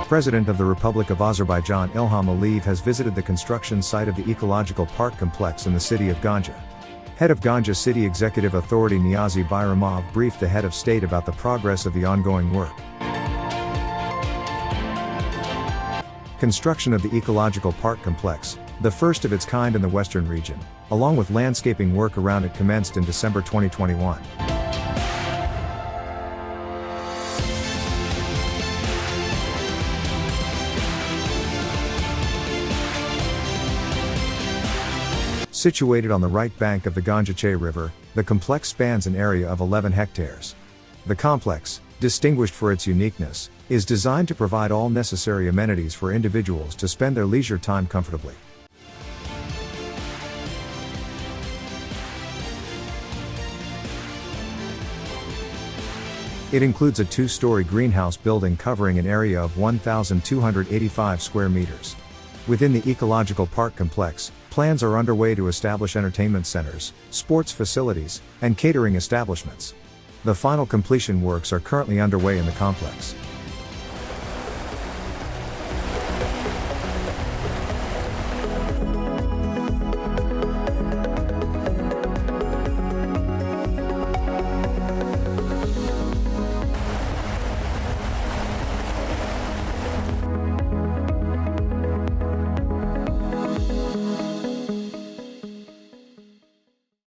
President of the Republic of Azerbaijan Ilham Aliyev has visited the construction site of the Ecological Park Complex in the city of Ganja. Head of Ganja City Executive Authority Niyazi Bayramov briefed the head of state about the progress of the ongoing work. Construction of the Ecological Park Complex, the first of its kind in the western region, along with landscaping work around it, commenced in December 2021. Situated on the right bank of the Ganjachay River, the complex spans an area of 11 hectares. The complex, distinguished for its uniqueness, is designed to provide all necessary amenities for individuals to spend their leisure time comfortably. It includes a two-story greenhouse building covering an area of 1,285 square meters. Within the Ecological Park Complex, plans are underway to establish entertainment centers, sports facilities, and catering establishments. The final completion works are currently underway in the complex.